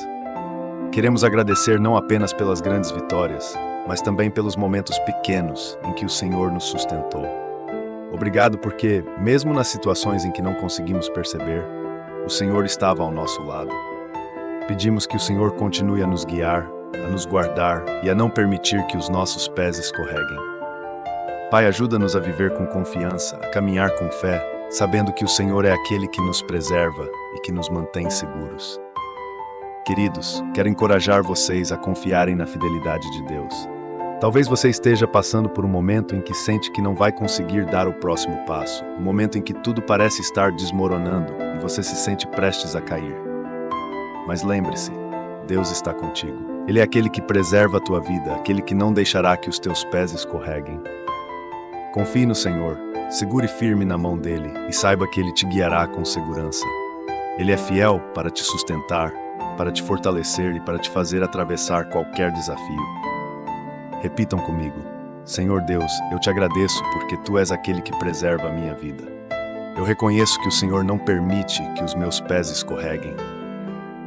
Queremos agradecer não apenas pelas grandes vitórias, mas também pelos momentos pequenos em que o Senhor nos sustentou. Obrigado porque, mesmo nas situações em que não conseguimos perceber, o Senhor estava ao nosso lado. Pedimos que o Senhor continue a nos guiar, a nos guardar e a não permitir que os nossos pés escorreguem. Pai, ajuda-nos a viver com confiança, a caminhar com fé, sabendo que o Senhor é aquele que nos preserva e que nos mantém seguros. Queridos, quero encorajar vocês a confiarem na fidelidade de Deus. Talvez você esteja passando por um momento em que sente que não vai conseguir dar o próximo passo, um momento em que tudo parece estar desmoronando e você se sente prestes a cair. Mas lembre-se, Deus está contigo. Ele é aquele que preserva a tua vida, aquele que não deixará que os teus pés escorreguem. Confie no Senhor, segure firme na mão dele e saiba que ele te guiará com segurança. Ele é fiel para te sustentar para te fortalecer e para te fazer atravessar qualquer desafio. Repitam comigo: Senhor Deus, eu te agradeço porque Tu és aquele que preserva a minha vida. Eu reconheço que o Senhor não permite que os meus pés escorreguem,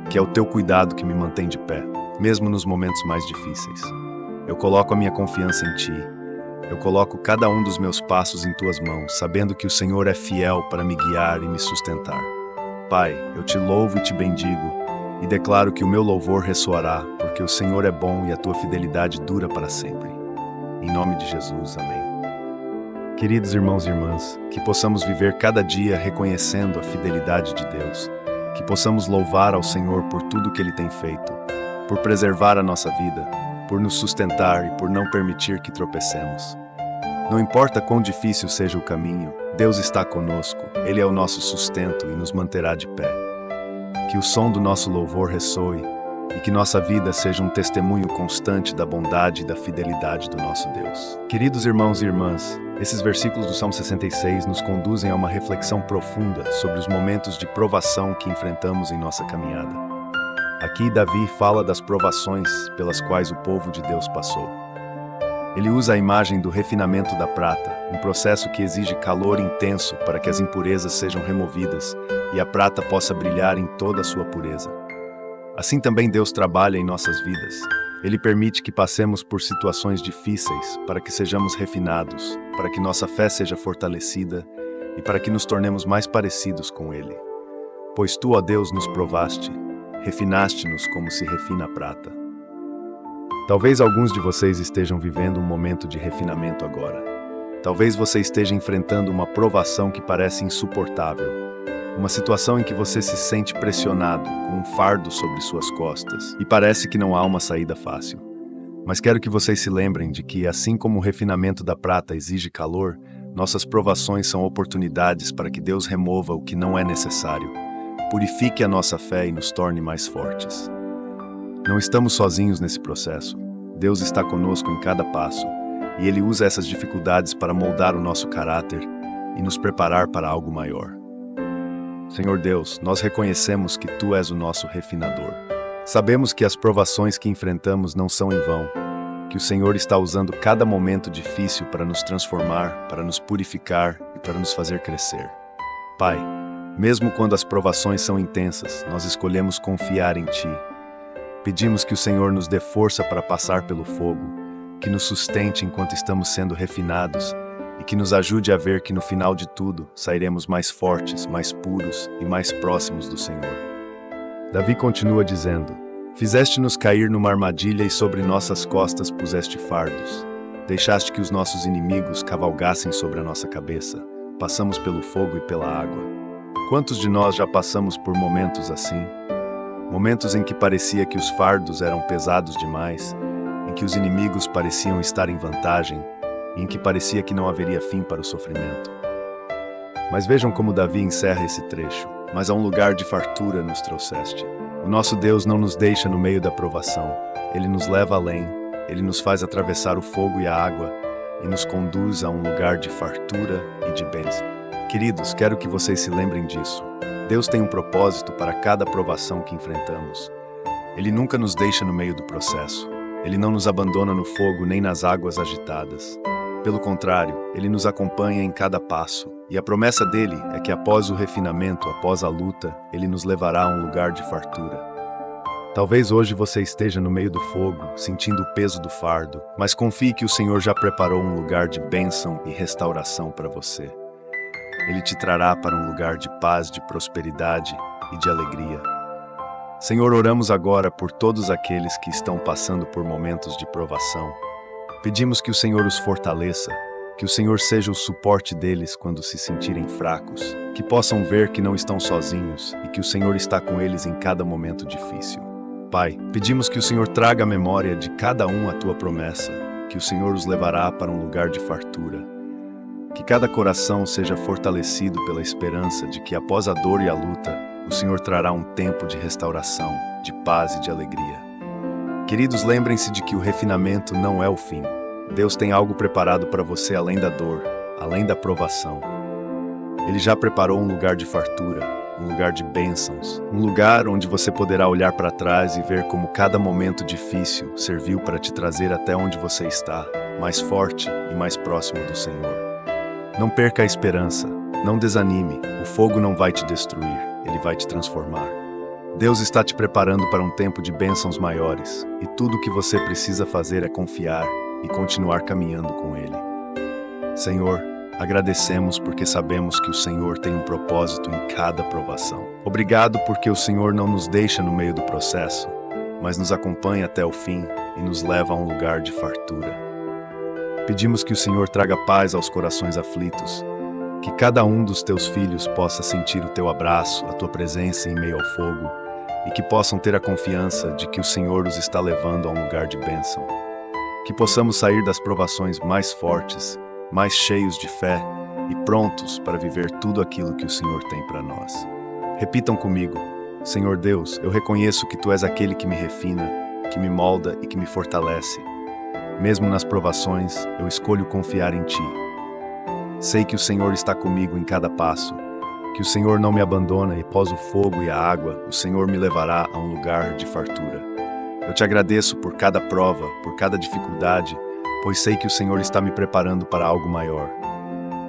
que é o Teu cuidado que me mantém de pé, mesmo nos momentos mais difíceis. Eu coloco a minha confiança em Ti. Eu coloco cada um dos meus passos em Tuas mãos, sabendo que o Senhor é fiel para me guiar e me sustentar. Pai, eu Te louvo e Te bendigo, e declaro que o meu louvor ressoará, porque o Senhor é bom e a Tua fidelidade dura para sempre. Em nome de Jesus, amém. Queridos irmãos e irmãs, que possamos viver cada dia reconhecendo a fidelidade de Deus, que possamos louvar ao Senhor por tudo que Ele tem feito, por preservar a nossa vida, por nos sustentar e por não permitir que tropecemos. Não importa quão difícil seja o caminho, Deus está conosco, Ele é o nosso sustento e nos manterá de pé. Que o som do nosso louvor ressoe e que nossa vida seja um testemunho constante da bondade e da fidelidade do nosso Deus. Queridos irmãos e irmãs, esses versículos do Salmo 66 nos conduzem a uma reflexão profunda sobre os momentos de provação que enfrentamos em nossa caminhada. Aqui Davi fala das provações pelas quais o povo de Deus passou. Ele usa a imagem do refinamento da prata, um processo que exige calor intenso para que as impurezas sejam removidas e a prata possa brilhar em toda a sua pureza. Assim também Deus trabalha em nossas vidas. Ele permite que passemos por situações difíceis para que sejamos refinados, para que nossa fé seja fortalecida e para que nos tornemos mais parecidos com Ele. Pois Tu, ó Deus, nos provaste, refinaste-nos como se refina a prata. Talvez alguns de vocês estejam vivendo um momento de refinamento agora. Talvez você esteja enfrentando uma provação que parece insuportável, uma situação em que você se sente pressionado, com um fardo sobre suas costas, e parece que não há uma saída fácil. Mas quero que vocês se lembrem de que, assim como o refinamento da prata exige calor, nossas provações são oportunidades para que Deus remova o que não é necessário, purifique a nossa fé e nos torne mais fortes. Não estamos sozinhos nesse processo. Deus está conosco em cada passo, e Ele usa essas dificuldades para moldar o nosso caráter e nos preparar para algo maior. Senhor Deus, nós reconhecemos que Tu és o nosso refinador. Sabemos que as provações que enfrentamos não são em vão, que o Senhor está usando cada momento difícil para nos transformar, para nos purificar e para nos fazer crescer. Pai, mesmo quando as provações são intensas, nós escolhemos confiar em Ti. Pedimos que o Senhor nos dê força para passar pelo fogo, que nos sustente enquanto estamos sendo refinados e que nos ajude a ver que no final de tudo sairemos mais fortes, mais puros e mais próximos do Senhor. Davi continua dizendo: Fizeste-nos cair numa armadilha e sobre nossas costas puseste fardos. Deixaste que os nossos inimigos cavalgassem sobre a nossa cabeça. Passamos pelo fogo e pela água. Quantos de nós já passamos por momentos assim? Momentos em que parecia que os fardos eram pesados demais, em que os inimigos pareciam estar em vantagem, e em que parecia que não haveria fim para o sofrimento. Mas vejam como Davi encerra esse trecho: Mas a um lugar de fartura nos trouxeste. O nosso Deus não nos deixa no meio da provação. Ele nos leva além, Ele nos faz atravessar o fogo e a água, e nos conduz a um lugar de fartura e de bênção. Queridos, quero que vocês se lembrem disso. Deus tem um propósito para cada provação que enfrentamos. Ele nunca nos deixa no meio do processo. Ele não nos abandona no fogo nem nas águas agitadas. Pelo contrário, Ele nos acompanha em cada passo. E a promessa dele é que após o refinamento, após a luta, Ele nos levará a um lugar de fartura. Talvez hoje você esteja no meio do fogo, sentindo o peso do fardo, mas confie que o Senhor já preparou um lugar de bênção e restauração para você. Ele te trará para um lugar de paz, de prosperidade e de alegria. Senhor, oramos agora por todos aqueles que estão passando por momentos de provação. Pedimos que o Senhor os fortaleça, que o Senhor seja o suporte deles quando se sentirem fracos, que possam ver que não estão sozinhos e que o Senhor está com eles em cada momento difícil. Pai, pedimos que o Senhor traga à memória de cada um a Tua promessa, que o Senhor os levará para um lugar de fartura. Que cada coração seja fortalecido pela esperança de que após a dor e a luta, o Senhor trará um tempo de restauração, de paz e de alegria. Queridos, lembrem-se de que o refinamento não é o fim. Deus tem algo preparado para você além da dor, além da provação. Ele já preparou um lugar de fartura, um lugar de bênçãos, um lugar onde você poderá olhar para trás e ver como cada momento difícil serviu para te trazer até onde você está, mais forte e mais próximo do Senhor. Não perca a esperança, não desanime, o fogo não vai te destruir, ele vai te transformar. Deus está te preparando para um tempo de bênçãos maiores, e tudo o que você precisa fazer é confiar e continuar caminhando com Ele. Senhor, agradecemos porque sabemos que o Senhor tem um propósito em cada provação. Obrigado porque o Senhor não nos deixa no meio do processo, mas nos acompanha até o fim e nos leva a um lugar de fartura. Pedimos que o Senhor traga paz aos corações aflitos, que cada um dos teus filhos possa sentir o teu abraço, a tua presença em meio ao fogo, e que possam ter a confiança de que o Senhor os está levando a um lugar de bênção. Que possamos sair das provações mais fortes, mais cheios de fé e prontos para viver tudo aquilo que o Senhor tem para nós. Repitam comigo: Senhor Deus, eu reconheço que Tu és aquele que me refina, que me molda e que me fortalece. Mesmo nas provações, eu escolho confiar em Ti. Sei que o Senhor está comigo em cada passo, que o Senhor não me abandona e após o fogo e a água, o Senhor me levará a um lugar de fartura. Eu te agradeço por cada prova, por cada dificuldade, pois sei que o Senhor está me preparando para algo maior.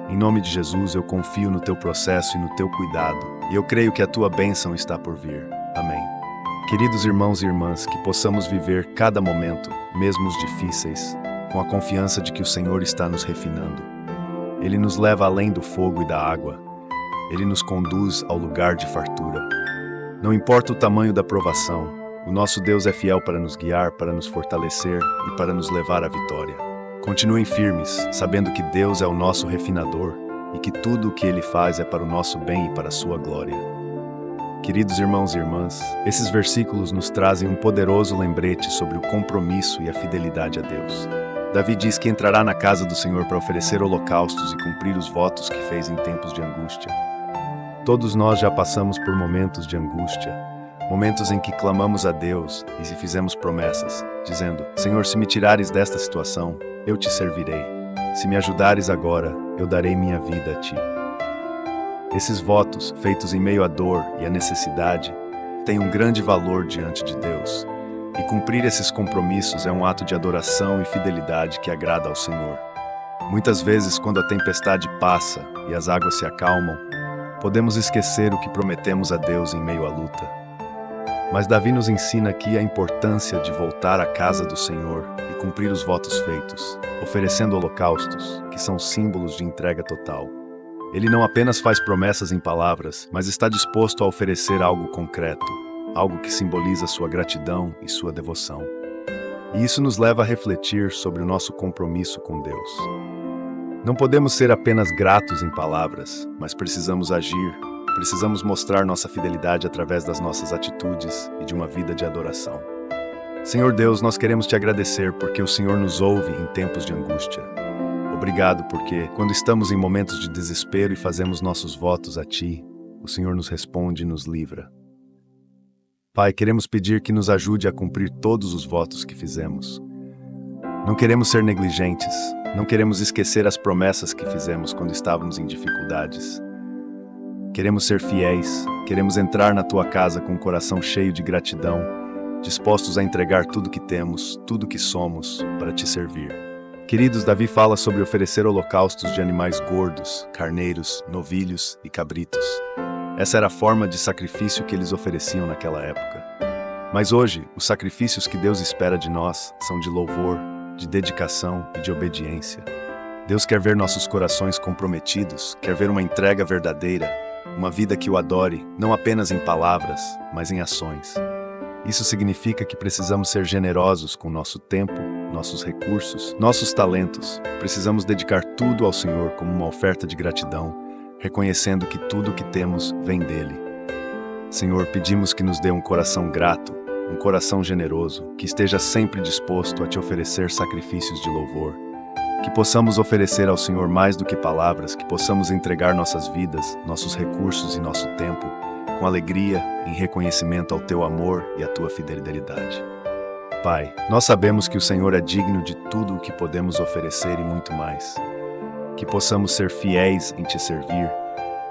Em nome de Jesus, eu confio no Teu processo e no Teu cuidado, e eu creio que a Tua bênção está por vir. Amém. Queridos irmãos e irmãs, que possamos viver cada momento, mesmo os difíceis, com a confiança de que o Senhor está nos refinando. Ele nos leva além do fogo e da água. Ele nos conduz ao lugar de fartura. Não importa o tamanho da provação, o nosso Deus é fiel para nos guiar, para nos fortalecer e para nos levar à vitória. Continuem firmes, sabendo que Deus é o nosso refinador e que tudo o que Ele faz é para o nosso bem e para a sua glória. Queridos irmãos e irmãs, esses versículos nos trazem um poderoso lembrete sobre o compromisso e a fidelidade a Deus. Davi diz que entrará na casa do Senhor para oferecer holocaustos e cumprir os votos que fez em tempos de angústia. Todos nós já passamos por momentos de angústia, momentos em que clamamos a Deus e se fizemos promessas, dizendo: Senhor, se me tirares desta situação, eu te servirei. Se me ajudares agora, eu darei minha vida a ti. Esses votos, feitos em meio à dor e à necessidade, têm um grande valor diante de Deus. E cumprir esses compromissos é um ato de adoração e fidelidade que agrada ao Senhor. Muitas vezes, quando a tempestade passa e as águas se acalmam, podemos esquecer o que prometemos a Deus em meio à luta. Mas Davi nos ensina aqui a importância de voltar à casa do Senhor e cumprir os votos feitos, oferecendo holocaustos, que são símbolos de entrega total. Ele não apenas faz promessas em palavras, mas está disposto a oferecer algo concreto, algo que simboliza sua gratidão e sua devoção. E isso nos leva a refletir sobre o nosso compromisso com Deus. Não podemos ser apenas gratos em palavras, mas precisamos agir, precisamos mostrar nossa fidelidade através das nossas atitudes e de uma vida de adoração. Senhor Deus, nós queremos te agradecer porque o Senhor nos ouve em tempos de angústia. Obrigado porque, quando estamos em momentos de desespero e fazemos nossos votos a Ti, o Senhor nos responde e nos livra. Pai, queremos pedir que nos ajude a cumprir todos os votos que fizemos. Não queremos ser negligentes, não queremos esquecer as promessas que fizemos quando estávamos em dificuldades. Queremos ser fiéis, queremos entrar na Tua casa com um coração cheio de gratidão, dispostos a entregar tudo que temos, tudo que somos, para Te servir. Queridos, Davi fala sobre oferecer holocaustos de animais gordos, carneiros, novilhos e cabritos. Essa era a forma de sacrifício que eles ofereciam naquela época. Mas hoje, os sacrifícios que Deus espera de nós são de louvor, de dedicação e de obediência. Deus quer ver nossos corações comprometidos, quer ver uma entrega verdadeira, uma vida que o adore, não apenas em palavras, mas em ações. Isso significa que precisamos ser generosos com nosso tempo, nossos recursos, nossos talentos. Precisamos dedicar tudo ao Senhor como uma oferta de gratidão, reconhecendo que tudo o que temos vem dele. Senhor, pedimos que nos dê um coração grato, um coração generoso, que esteja sempre disposto a Te oferecer sacrifícios de louvor. Que possamos oferecer ao Senhor mais do que palavras, que possamos entregar nossas vidas, nossos recursos e nosso tempo, com alegria, em reconhecimento ao Teu amor e à Tua fidelidade. Pai, nós sabemos que o Senhor é digno de tudo o que podemos oferecer e muito mais. Que possamos ser fiéis em Te servir,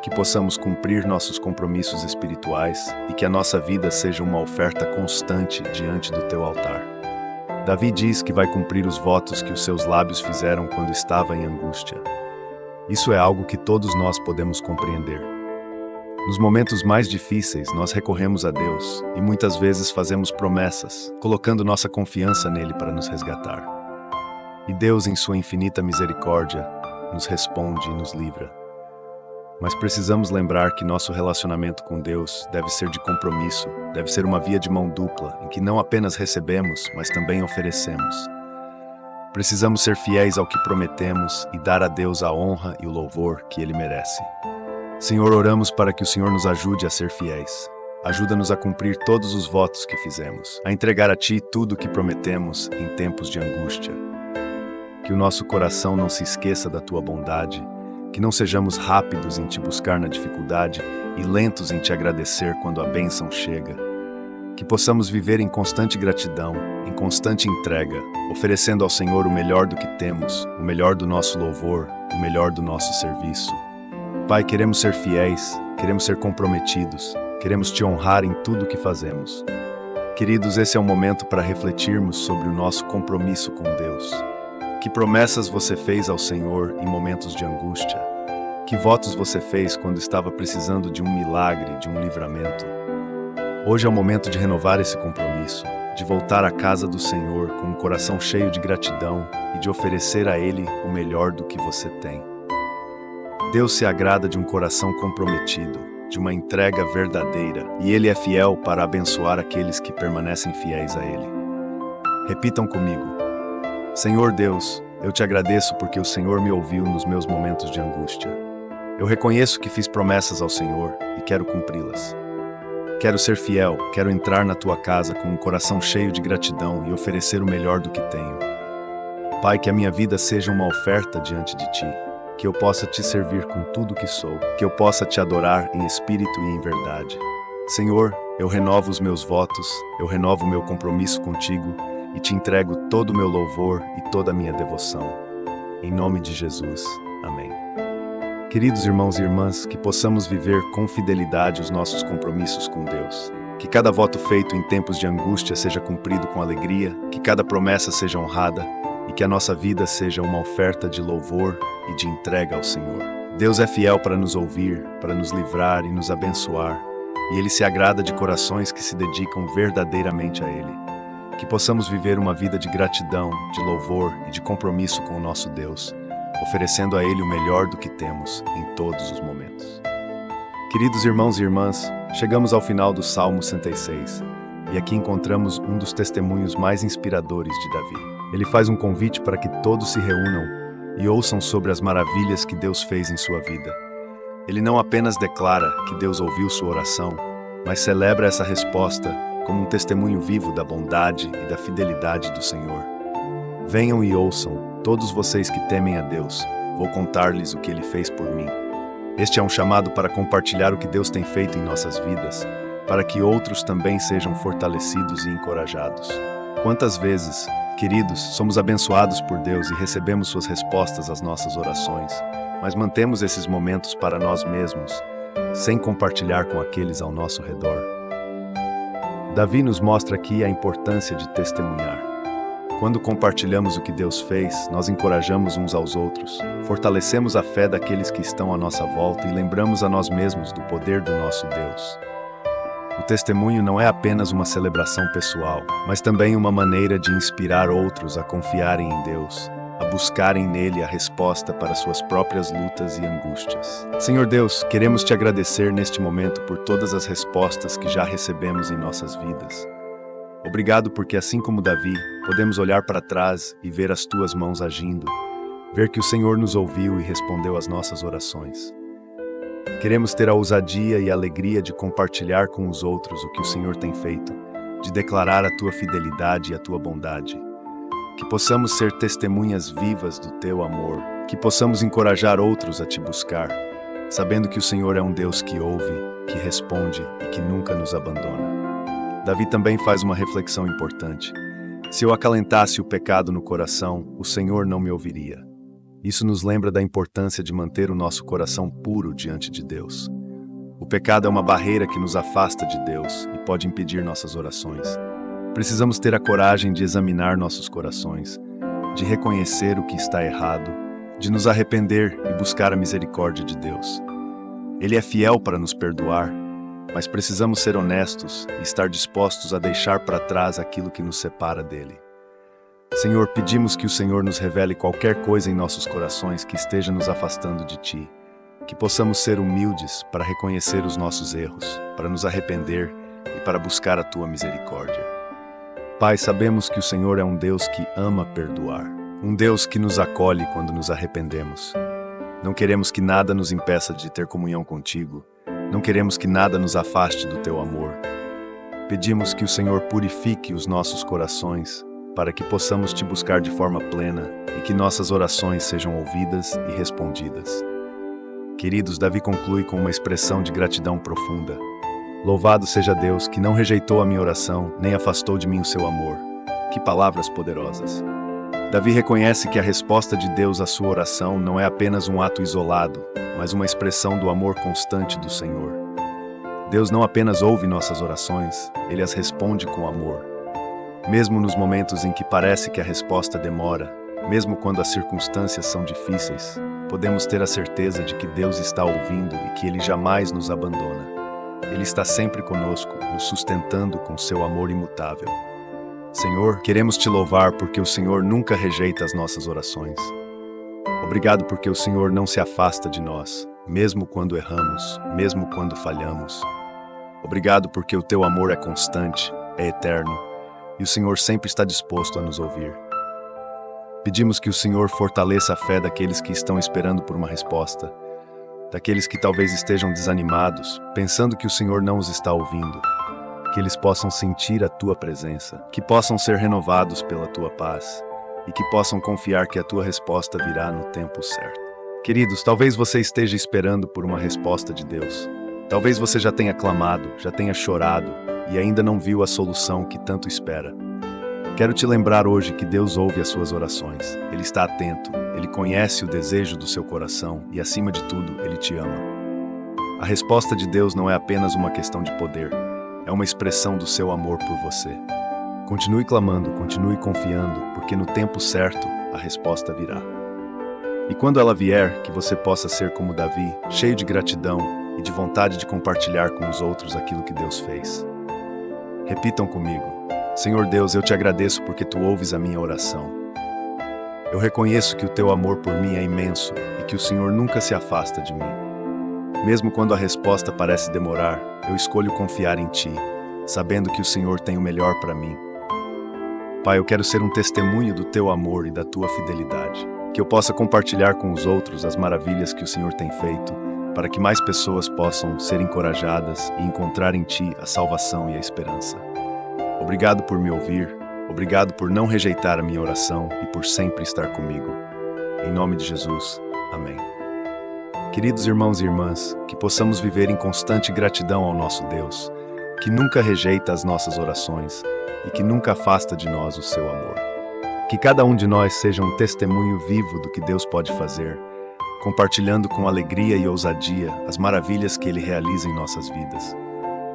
que possamos cumprir nossos compromissos espirituais e que a nossa vida seja uma oferta constante diante do teu altar. Davi diz que vai cumprir os votos que os seus lábios fizeram quando estava em angústia. Isso é algo que todos nós podemos compreender. Nos momentos mais difíceis, nós recorremos a Deus e muitas vezes fazemos promessas, colocando nossa confiança nele para nos resgatar. E Deus, em sua infinita misericórdia, nos responde e nos livra. Mas precisamos lembrar que nosso relacionamento com Deus deve ser de compromisso, deve ser uma via de mão dupla, em que não apenas recebemos, mas também oferecemos. Precisamos ser fiéis ao que prometemos e dar a Deus a honra e o louvor que Ele merece. Senhor, oramos para que o Senhor nos ajude a ser fiéis. Ajuda-nos a cumprir todos os votos que fizemos, a entregar a Ti tudo o que prometemos em tempos de angústia. Que o nosso coração não se esqueça da Tua bondade, que não sejamos rápidos em Te buscar na dificuldade e lentos em Te agradecer quando a bênção chega. Que possamos viver em constante gratidão, em constante entrega, oferecendo ao Senhor o melhor do que temos, o melhor do nosso louvor, o melhor do nosso serviço. Pai, queremos ser fiéis, queremos ser comprometidos, queremos Te honrar em tudo o que fazemos. Queridos, esse é um momento para refletirmos sobre o nosso compromisso com Deus. Que promessas você fez ao Senhor em momentos de angústia? Que votos você fez quando estava precisando de um milagre, de um livramento? Hoje é o momento de renovar esse compromisso, de voltar à casa do Senhor com um coração cheio de gratidão e de oferecer a Ele o melhor do que você tem. Deus se agrada de um coração comprometido, de uma entrega verdadeira, e Ele é fiel para abençoar aqueles que permanecem fiéis a Ele. Repitam comigo: Senhor Deus, eu Te agradeço porque o Senhor me ouviu nos meus momentos de angústia. Eu reconheço que fiz promessas ao Senhor e quero cumpri-las. Quero ser fiel, quero entrar na Tua casa com um coração cheio de gratidão e oferecer o melhor do que tenho. Pai, que a minha vida seja uma oferta diante de Ti, que eu possa Te servir com tudo que sou, que eu possa Te adorar em espírito e em verdade. Senhor, eu renovo os meus votos, eu renovo o meu compromisso contigo e Te entrego todo o meu louvor e toda a minha devoção. Em nome de Jesus. Amém. Queridos irmãos e irmãs, que possamos viver com fidelidade os nossos compromissos com Deus. Que cada voto feito em tempos de angústia seja cumprido com alegria, que cada promessa seja honrada e que a nossa vida seja uma oferta de louvor e de entrega ao Senhor. Deus é fiel para nos ouvir, para nos livrar e nos abençoar, e Ele se agrada de corações que se dedicam verdadeiramente a Ele. Que possamos viver uma vida de gratidão, de louvor e de compromisso com o nosso Deus, oferecendo a Ele o melhor do que temos em todos os momentos. Queridos irmãos e irmãs, chegamos ao final do Salmo 106, e aqui encontramos um dos testemunhos mais inspiradores de Davi. Ele faz um convite para que todos se reúnam e ouçam sobre as maravilhas que Deus fez em sua vida. Ele não apenas declara que Deus ouviu sua oração, mas celebra essa resposta como um testemunho vivo da bondade e da fidelidade do Senhor. Venham e ouçam, todos vocês que temem a Deus, vou contar-lhes o que Ele fez por mim. Este é um chamado para compartilhar o que Deus tem feito em nossas vidas, para que outros também sejam fortalecidos e encorajados. Quantas vezes, queridos, somos abençoados por Deus e recebemos suas respostas às nossas orações, mas mantemos esses momentos para nós mesmos, sem compartilhar com aqueles ao nosso redor. Davi nos mostra aqui a importância de testemunhar. Quando compartilhamos o que Deus fez, nós encorajamos uns aos outros, fortalecemos a fé daqueles que estão à nossa volta e lembramos a nós mesmos do poder do nosso Deus. O testemunho não é apenas uma celebração pessoal, mas também uma maneira de inspirar outros a confiarem em Deus, a buscarem nele a resposta para suas próprias lutas e angústias. Senhor Deus, queremos Te agradecer neste momento por todas as respostas que já recebemos em nossas vidas. Obrigado porque, assim como Davi, podemos olhar para trás e ver as Tuas mãos agindo, ver que o Senhor nos ouviu e respondeu às nossas orações. Queremos ter a ousadia e a alegria de compartilhar com os outros o que o Senhor tem feito, de declarar a Tua fidelidade e a Tua bondade. Que possamos ser testemunhas vivas do Teu amor, que possamos encorajar outros a Te buscar, sabendo que o Senhor é um Deus que ouve, que responde e que nunca nos abandona. Davi também faz uma reflexão importante. Se eu acalentasse o pecado no coração, o Senhor não me ouviria. Isso nos lembra da importância de manter o nosso coração puro diante de Deus. O pecado é uma barreira que nos afasta de Deus e pode impedir nossas orações. Precisamos ter a coragem de examinar nossos corações, de reconhecer o que está errado, de nos arrepender e buscar a misericórdia de Deus. Ele é fiel para nos perdoar, mas precisamos ser honestos e estar dispostos a deixar para trás aquilo que nos separa dele. Senhor, pedimos que o Senhor nos revele qualquer coisa em nossos corações que esteja nos afastando de Ti, que possamos ser humildes para reconhecer os nossos erros, para nos arrepender e para buscar a Tua misericórdia. Pai, sabemos que o Senhor é um Deus que ama perdoar, um Deus que nos acolhe quando nos arrependemos. Não queremos que nada nos impeça de ter comunhão contigo, não queremos que nada nos afaste do Teu amor. Pedimos que o Senhor purifique os nossos corações, para que possamos Te buscar de forma plena e que nossas orações sejam ouvidas e respondidas. Queridos, Davi conclui com uma expressão de gratidão profunda. Louvado seja Deus, que não rejeitou a minha oração, nem afastou de mim o seu amor. Que palavras poderosas! Davi reconhece que a resposta de Deus à sua oração não é apenas um ato isolado, mas uma expressão do amor constante do Senhor. Deus não apenas ouve nossas orações, Ele as responde com amor. Mesmo nos momentos em que parece que a resposta demora, mesmo quando as circunstâncias são difíceis, podemos ter a certeza de que Deus está ouvindo e que Ele jamais nos abandona. Ele está sempre conosco, nos sustentando com seu amor imutável. Senhor, queremos Te louvar porque o Senhor nunca rejeita as nossas orações. Obrigado porque o Senhor não se afasta de nós, mesmo quando erramos, mesmo quando falhamos. Obrigado porque o Teu amor é constante, é eterno, e o Senhor sempre está disposto a nos ouvir. Pedimos que o Senhor fortaleça a fé daqueles que estão esperando por uma resposta, daqueles que talvez estejam desanimados, pensando que o Senhor não os está ouvindo, que eles possam sentir a Tua presença, que possam ser renovados pela Tua paz e que possam confiar que a Tua resposta virá no tempo certo. Queridos, talvez você esteja esperando por uma resposta de Deus. Talvez você já tenha clamado, já tenha chorado e ainda não viu a solução que tanto espera. Quero te lembrar hoje que Deus ouve as suas orações. Ele está atento, Ele conhece o desejo do seu coração e, acima de tudo, Ele te ama. A resposta de Deus não é apenas uma questão de poder, é uma expressão do seu amor por você. Continue clamando, continue confiando, porque no tempo certo a resposta virá. E quando ela vier, que você possa ser como Davi, cheio de gratidão e de vontade de compartilhar com os outros aquilo que Deus fez. Repitam comigo: Senhor Deus, eu Te agradeço porque Tu ouves a minha oração. Eu reconheço que o Teu amor por mim é imenso e que o Senhor nunca se afasta de mim. Mesmo quando a resposta parece demorar, eu escolho confiar em Ti, sabendo que o Senhor tem o melhor para mim. Pai, eu quero ser um testemunho do Teu amor e da Tua fidelidade, que eu possa compartilhar com os outros as maravilhas que o Senhor tem feito, para que mais pessoas possam ser encorajadas e encontrar em Ti a salvação e a esperança. Obrigado por me ouvir, obrigado por não rejeitar a minha oração e por sempre estar comigo. Em nome de Jesus, amém. Queridos irmãos e irmãs, que possamos viver em constante gratidão ao nosso Deus, que nunca rejeita as nossas orações e que nunca afasta de nós o seu amor. Que cada um de nós seja um testemunho vivo do que Deus pode fazer, compartilhando com alegria e ousadia as maravilhas que Ele realiza em nossas vidas.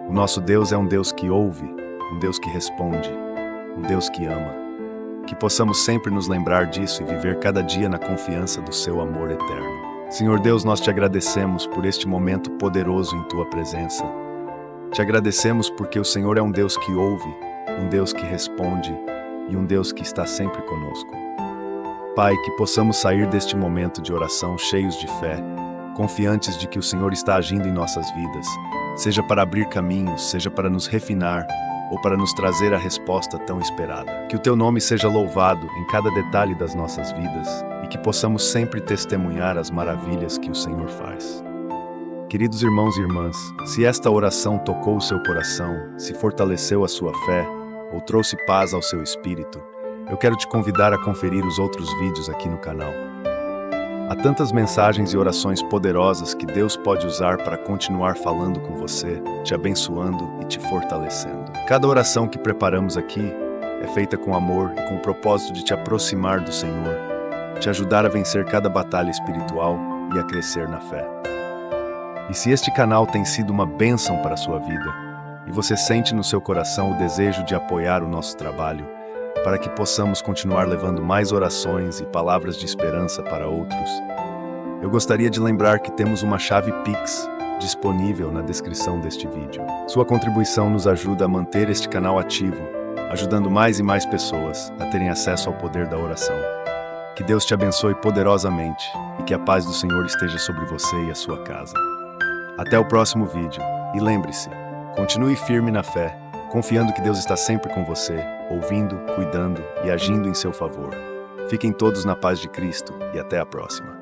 O nosso Deus é um Deus que ouve, um Deus que responde, um Deus que ama. Que possamos sempre nos lembrar disso e viver cada dia na confiança do seu amor eterno. Senhor Deus, nós Te agradecemos por este momento poderoso em Tua presença. Te agradecemos porque o Senhor é um Deus que ouve, um Deus que responde e um Deus que está sempre conosco. Pai, que possamos sair deste momento de oração cheios de fé, confiantes de que o Senhor está agindo em nossas vidas, seja para abrir caminhos, seja para nos refinar ou para nos trazer a resposta tão esperada. Que o Teu nome seja louvado em cada detalhe das nossas vidas e que possamos sempre testemunhar as maravilhas que o Senhor faz. Queridos irmãos e irmãs, se esta oração tocou o seu coração, se fortaleceu a sua fé ou trouxe paz ao seu espírito, eu quero te convidar a conferir os outros vídeos aqui no canal. Há tantas mensagens e orações poderosas que Deus pode usar para continuar falando com você, te abençoando e te fortalecendo. Cada oração que preparamos aqui é feita com amor e com o propósito de te aproximar do Senhor, te ajudar a vencer cada batalha espiritual e a crescer na fé. E se este canal tem sido uma bênção para a sua vida, e você sente no seu coração o desejo de apoiar o nosso trabalho, para que possamos continuar levando mais orações e palavras de esperança para outros, eu gostaria de lembrar que temos uma chave Pix disponível na descrição deste vídeo. Sua contribuição nos ajuda a manter este canal ativo, ajudando mais e mais pessoas a terem acesso ao poder da oração. Que Deus te abençoe poderosamente e que a paz do Senhor esteja sobre você e a sua casa. Até o próximo vídeo. E lembre-se, continue firme na fé, confiando que Deus está sempre com você, ouvindo, cuidando e agindo em seu favor. Fiquem todos na paz de Cristo e até a próxima.